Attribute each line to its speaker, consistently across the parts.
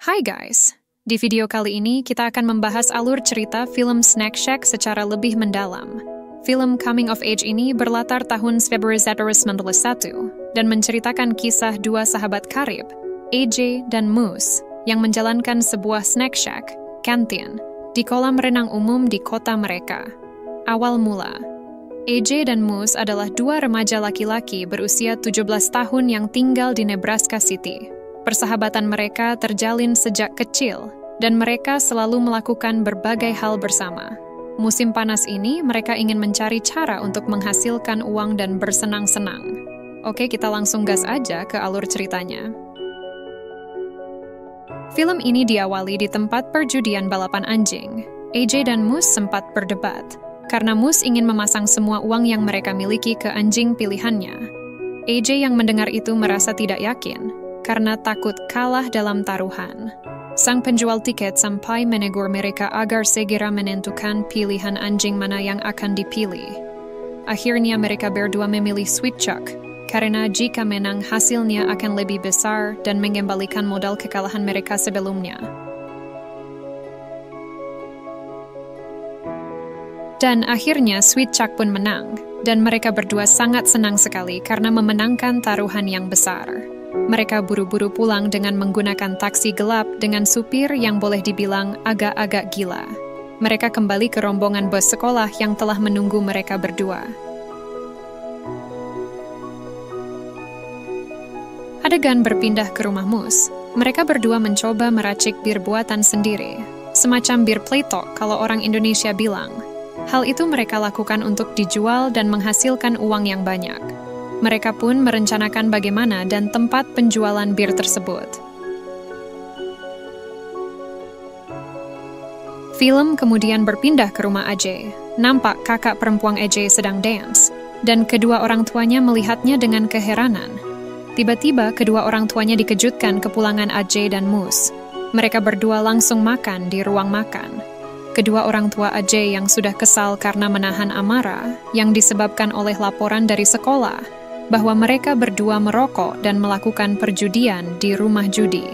Speaker 1: Hai guys, di video kali ini kita akan membahas alur cerita film Snack Shack secara lebih mendalam. Film coming of age ini berlatar tahun 1991 dan menceritakan kisah dua sahabat karib, AJ dan Moose, yang menjalankan sebuah snack shack, kantin, di kolam renang umum di kota mereka. Awal mula, AJ dan Moose adalah dua remaja laki-laki berusia 17 tahun yang tinggal di Nebraska City. Persahabatan mereka terjalin sejak kecil, dan mereka selalu melakukan berbagai hal bersama. Musim panas ini, mereka ingin mencari cara untuk menghasilkan uang dan bersenang-senang. Oke, kita langsung gas aja ke alur ceritanya. Film ini diawali di tempat perjudian balapan anjing. AJ dan Moose sempat berdebat, karena Moose ingin memasang semua uang yang mereka miliki ke anjing pilihannya. AJ yang mendengar itu merasa tidak yakin, karena takut kalah dalam taruhan. Sang penjual tiket sampai menegur mereka agar segera menentukan pilihan anjing mana yang akan dipilih. Akhirnya mereka berdua memilih Sweet Chuck, karena jika menang hasilnya akan lebih besar dan mengembalikan modal kekalahan mereka sebelumnya. Dan akhirnya Sweet Chuck pun menang, dan mereka berdua sangat senang sekali karena memenangkan taruhan yang besar. Mereka buru-buru pulang dengan menggunakan taksi gelap dengan supir yang boleh dibilang agak-agak gila. Mereka kembali ke rombongan bus sekolah yang telah menunggu mereka berdua. Adegan berpindah ke rumah Moose. Mereka berdua mencoba meracik bir buatan sendiri, semacam bir playtok kalau orang Indonesia bilang. Hal itu mereka lakukan untuk dijual dan menghasilkan uang yang banyak. Mereka pun merencanakan bagaimana dan tempat penjualan bir tersebut. Film kemudian berpindah ke rumah AJ. Nampak kakak perempuan AJ sedang dance, dan kedua orang tuanya melihatnya dengan keheranan. Tiba-tiba kedua orang tuanya dikejutkan kepulangan AJ dan Moose. Mereka berdua langsung makan di ruang makan. Kedua orang tua AJ yang sudah kesal karena menahan amarah yang disebabkan oleh laporan dari sekolah bahwa mereka berdua merokok dan melakukan perjudian di rumah judi.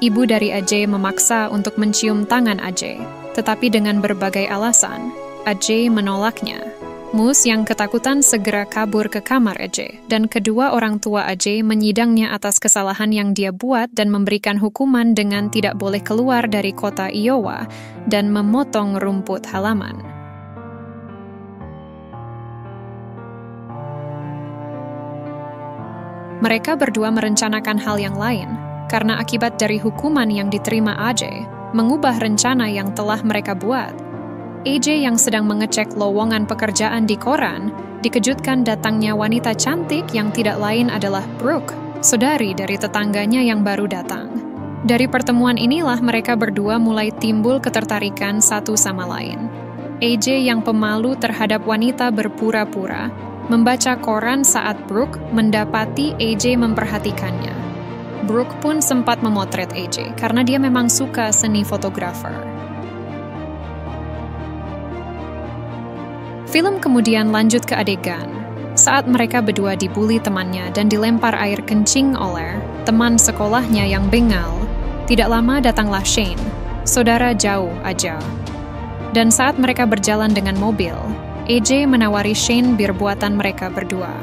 Speaker 1: Ibu dari AJ memaksa untuk mencium tangan AJ, tetapi dengan berbagai alasan, AJ menolaknya. Moose yang ketakutan segera kabur ke kamar AJ, dan kedua orang tua AJ menyidangnya atas kesalahan yang dia buat dan memberikan hukuman dengan tidak boleh keluar dari kota Iowa dan memotong rumput halaman. Mereka berdua merencanakan hal yang lain, karena akibat dari hukuman yang diterima AJ, mengubah rencana yang telah mereka buat. AJ yang sedang mengecek lowongan pekerjaan di koran, dikejutkan datangnya wanita cantik yang tidak lain adalah Brooke, saudari dari tetangganya yang baru datang. Dari pertemuan inilah mereka berdua mulai timbul ketertarikan satu sama lain. AJ yang pemalu terhadap wanita berpura-pura, membaca koran saat Brooke mendapati AJ memperhatikannya. Brooke pun sempat memotret AJ karena dia memang suka seni fotografer. Film kemudian lanjut ke adegan saat mereka berdua dibully temannya dan dilempar air kencing oleh teman sekolahnya yang bengal. Tidak lama datanglah Shane, saudara jauh aja. Dan saat mereka berjalan dengan mobil, AJ menawari Shane bir buatan mereka berdua.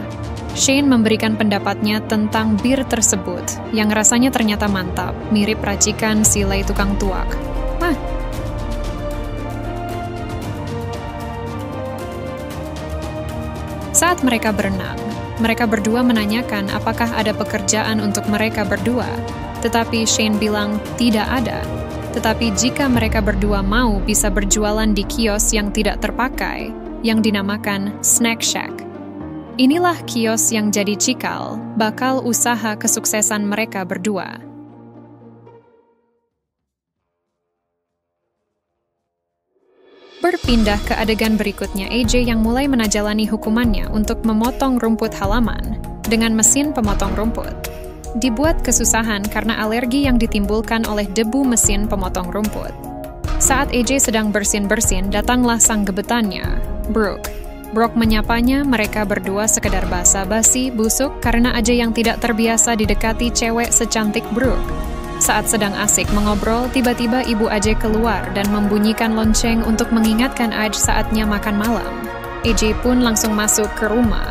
Speaker 1: Shane memberikan pendapatnya tentang bir tersebut, yang rasanya ternyata mantap, mirip racikan si Lei tukang tuak. Saat mereka berenang, mereka berdua menanyakan apakah ada pekerjaan untuk mereka berdua, tetapi Shane bilang tidak ada. Tetapi jika mereka berdua mau bisa berjualan di kios yang tidak terpakai, yang dinamakan Snack Shack. Inilah kios yang jadi cikal bakal usaha kesuksesan mereka berdua. Berpindah ke adegan berikutnya, AJ yang mulai menajalani hukumannya untuk memotong rumput halaman dengan mesin pemotong rumput. Dibuat kesusahan karena alergi yang ditimbulkan oleh debu mesin pemotong rumput. Saat AJ sedang bersin-bersin, datanglah sang gebetannya, Brooke. Brooke menyapanya, mereka berdua sekedar basa-basi busuk karena AJ yang tidak terbiasa didekati cewek secantik Brooke. Saat sedang asik mengobrol, tiba-tiba Ibu AJ keluar dan membunyikan lonceng untuk mengingatkan AJ saatnya makan malam. AJ pun langsung masuk ke rumah.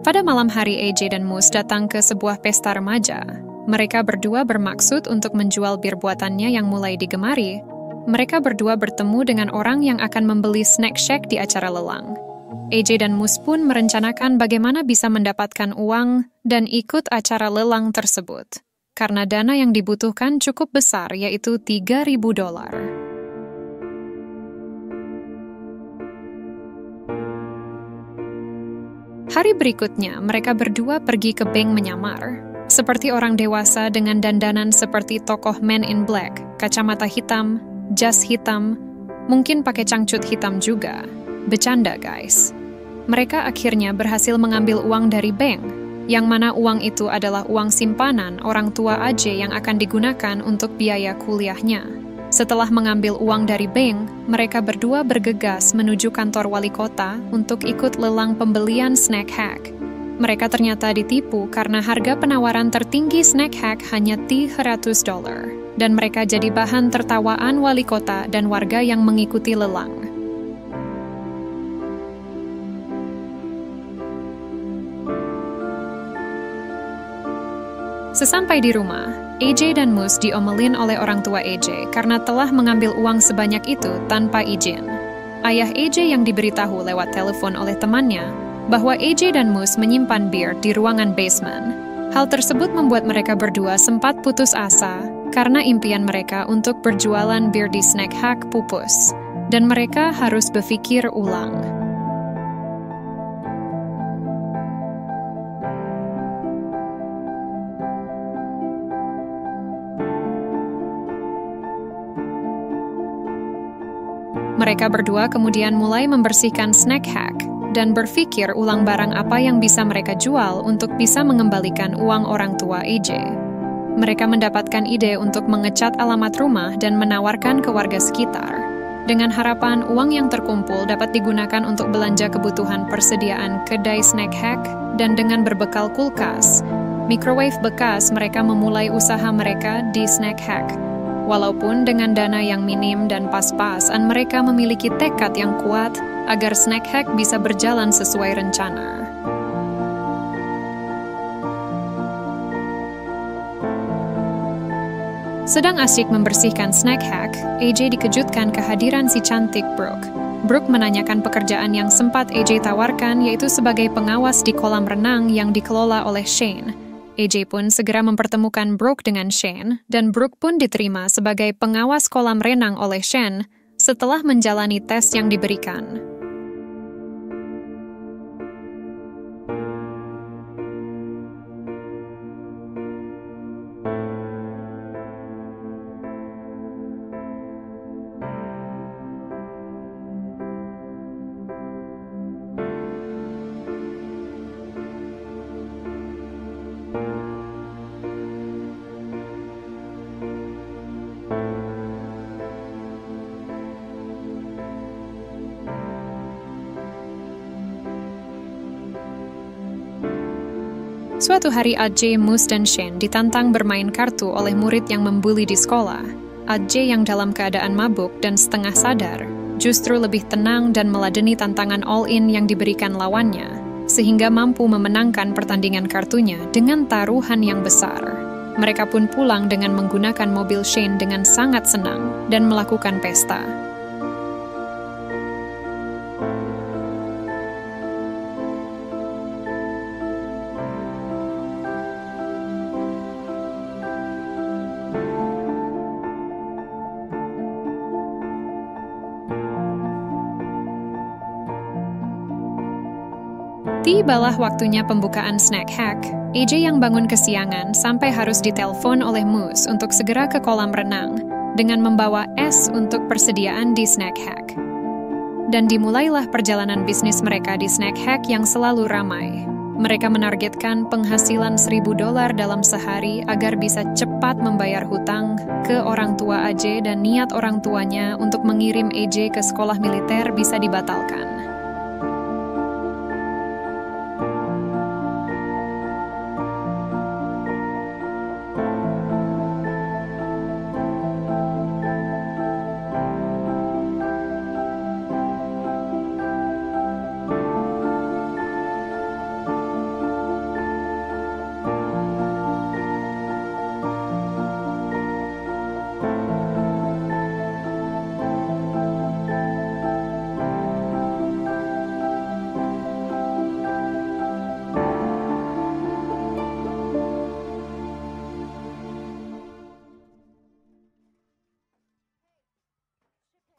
Speaker 1: Pada malam hari, AJ dan Moose datang ke sebuah pesta remaja. Mereka berdua bermaksud untuk menjual bir buatannya yang mulai digemari. Mereka berdua bertemu dengan orang yang akan membeli snack shack di acara lelang. AJ dan Moose pun merencanakan bagaimana bisa mendapatkan uang dan ikut acara lelang tersebut. Karena dana yang dibutuhkan cukup besar, yaitu $3.000. Hari berikutnya, mereka berdua pergi ke bank menyamar. Seperti orang dewasa dengan dandanan seperti tokoh Men in Black, kacamata hitam, jas hitam, mungkin pakai cangcut hitam juga. Bercanda, guys. Mereka akhirnya berhasil mengambil uang dari bank, yang mana uang itu adalah uang simpanan orang tua AJ yang akan digunakan untuk biaya kuliahnya. Setelah mengambil uang dari bank, mereka berdua bergegas menuju kantor wali kota untuk ikut lelang pembelian snack hack. Mereka ternyata ditipu karena harga penawaran tertinggi snack hack hanya $300, dan mereka jadi bahan tertawaan wali kota dan warga yang mengikuti lelang. Sesampai di rumah, AJ dan Moose diomelin oleh orang tua AJ karena telah mengambil uang sebanyak itu tanpa izin. Ayah AJ yang diberitahu lewat telepon oleh temannya bahwa AJ dan Moose menyimpan bir di ruangan basement. Hal tersebut membuat mereka berdua sempat putus asa karena impian mereka untuk berjualan bir di snack hack pupus, dan mereka harus berpikir ulang. Mereka berdua kemudian mulai membersihkan snack hack dan berpikir ulang barang apa yang bisa mereka jual untuk bisa mengembalikan uang orang tua AJ. Mereka mendapatkan ide untuk mengecat alamat rumah dan menawarkan ke warga sekitar, dengan harapan uang yang terkumpul dapat digunakan untuk belanja kebutuhan persediaan kedai snack hack, dan dengan berbekal kulkas, microwave bekas, mereka memulai usaha mereka di snack hack. Walaupun dengan dana yang minim dan pas-pasan, mereka memiliki tekad yang kuat agar snack hack bisa berjalan sesuai rencana. Sedang asyik membersihkan snack hack, AJ dikejutkan kehadiran si cantik Brooke. Brooke menanyakan pekerjaan yang sempat AJ tawarkan, yaitu sebagai pengawas di kolam renang yang dikelola oleh Shane. AJ pun segera mempertemukan Brooke dengan Shane, dan Brooke pun diterima sebagai pengawas kolam renang oleh Shane setelah menjalani tes yang diberikan. Suatu hari AJ, Moose, dan Shane ditantang bermain kartu oleh murid yang membuli di sekolah. AJ yang dalam keadaan mabuk dan setengah sadar, justru lebih tenang dan meladeni tantangan all-in yang diberikan lawannya, sehingga mampu memenangkan pertandingan kartunya dengan taruhan yang besar. Mereka pun pulang dengan menggunakan mobil Shane dengan sangat senang dan melakukan pesta. Tibalah waktunya pembukaan snack hack. AJ yang bangun kesiangan sampai harus ditelepon oleh Moose untuk segera ke kolam renang. dengan membawa es untuk persediaan di Snack Hack. Dan dimulailah perjalanan bisnis mereka di Snack Hack yang selalu ramai. Mereka menargetkan penghasilan $1.000 dalam sehari agar bisa cepat membayar hutang ke orang tua AJ, dan niat orang tuanya untuk mengirim AJ ke sekolah militer bisa dibatalkan.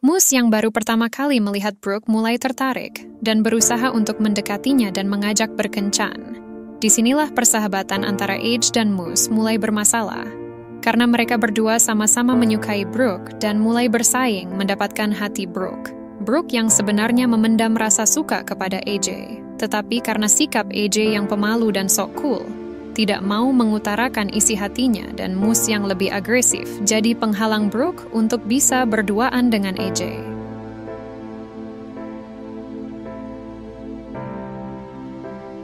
Speaker 1: Moose yang baru pertama kali melihat Brooke mulai tertarik dan berusaha untuk mendekatinya dan mengajak berkencan. Disinilah persahabatan antara AJ dan Moose mulai bermasalah, karena mereka berdua sama-sama menyukai Brooke dan mulai bersaing mendapatkan hati Brooke. Brooke yang sebenarnya memendam rasa suka kepada AJ, tetapi karena sikap AJ yang pemalu dan sok cool, tidak mau mengutarakan isi hatinya, dan Moose yang lebih agresif jadi penghalang Brooke untuk bisa berduaan dengan AJ.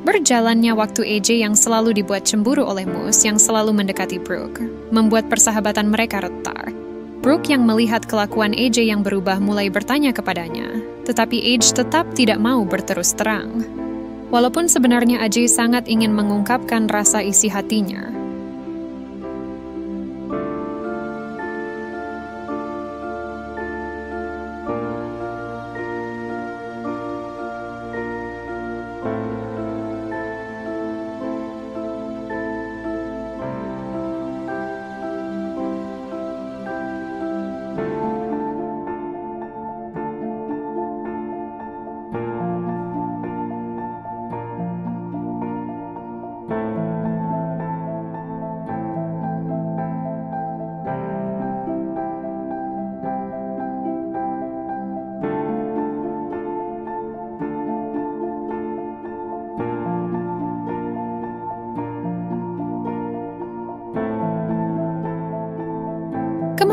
Speaker 1: Berjalannya waktu, AJ yang selalu dibuat cemburu oleh Moose yang selalu mendekati Brooke, membuat persahabatan mereka retak. Brooke yang melihat kelakuan AJ yang berubah mulai bertanya kepadanya, tetapi AJ tetap tidak mau berterus terang. Walaupun sebenarnya AJ sangat ingin mengungkapkan rasa isi hatinya.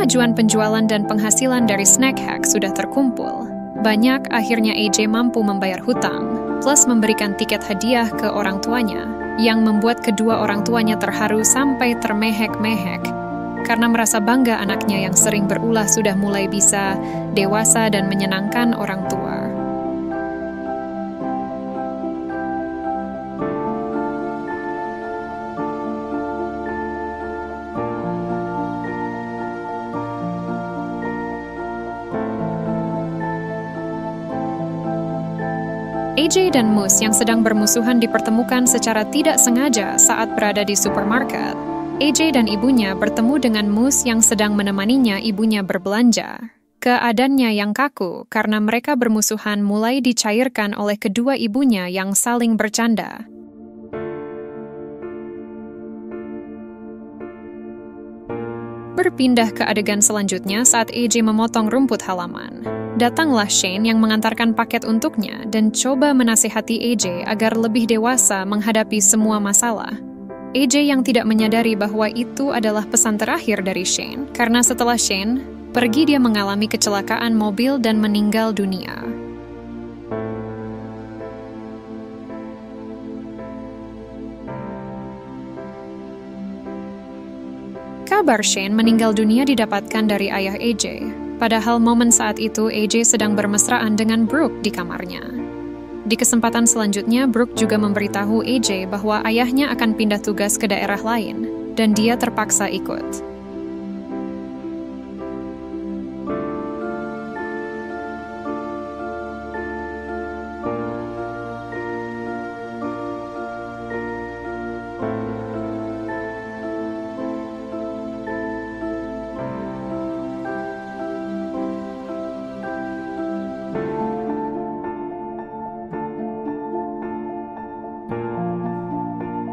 Speaker 1: Kemajuan penjualan dan penghasilan dari Snack Hack sudah terkumpul. Banyak akhirnya AJ mampu membayar hutang, plus memberikan tiket hadiah ke orang tuanya, yang membuat kedua orang tuanya terharu sampai termehek-mehek, karena merasa bangga anaknya yang sering berulah sudah mulai bisa dewasa dan menyenangkan orang tua. AJ dan Moose yang sedang bermusuhan dipertemukan secara tidak sengaja saat berada di supermarket. AJ dan ibunya bertemu dengan Moose yang sedang menemaninya ibunya berbelanja. Keadaannya yang kaku karena mereka bermusuhan mulai dicairkan oleh kedua ibunya yang saling bercanda. Berpindah ke adegan selanjutnya saat AJ memotong rumput halaman. Datanglah Shane yang mengantarkan paket untuknya dan coba menasihati AJ agar lebih dewasa menghadapi semua masalah. AJ yang tidak menyadari bahwa itu adalah pesan terakhir dari Shane, karena setelah Shane pergi dia mengalami kecelakaan mobil dan meninggal dunia. Kabar Shane meninggal dunia didapatkan dari ayah AJ. Padahal momen saat itu AJ sedang bermesraan dengan Brooke di kamarnya. Di kesempatan selanjutnya, Brooke juga memberitahu AJ bahwa ayahnya akan pindah tugas ke daerah lain, dan dia terpaksa ikut.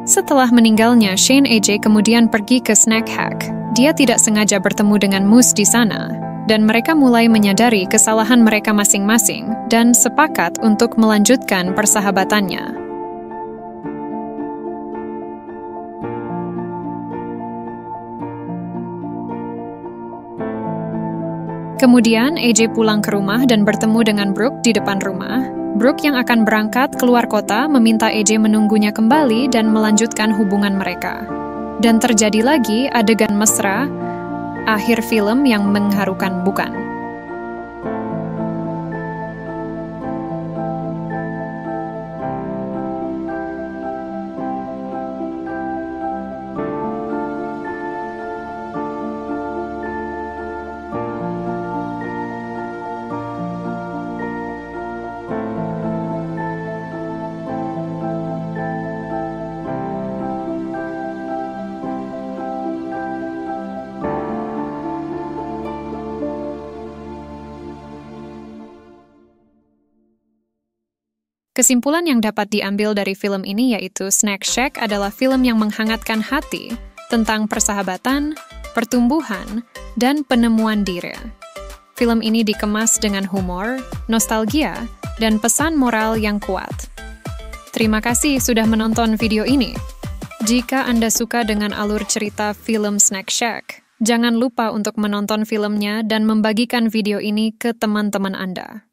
Speaker 1: Setelah meninggalnya Shane, AJ kemudian pergi ke Snack Hack Dia tidak sengaja bertemu dengan Moose di sana, dan mereka mulai menyadari kesalahan mereka masing-masing dan sepakat untuk melanjutkan persahabatannya. Kemudian AJ pulang ke rumah dan bertemu dengan Brooke di depan rumah. Brooke yang akan berangkat keluar kota meminta AJ menunggunya kembali dan melanjutkan hubungan mereka. Dan terjadi lagi adegan mesra, akhir film yang mengharukan, bukan? Kesimpulan yang dapat diambil dari film ini yaitu Snack Shack adalah film yang menghangatkan hati tentang persahabatan, pertumbuhan, dan penemuan diri. Film ini dikemas dengan humor, nostalgia, dan pesan moral yang kuat. Terima kasih sudah menonton video ini. Jika Anda suka dengan alur cerita film Snack Shack, jangan lupa untuk menonton filmnya dan membagikan video ini ke teman-teman Anda.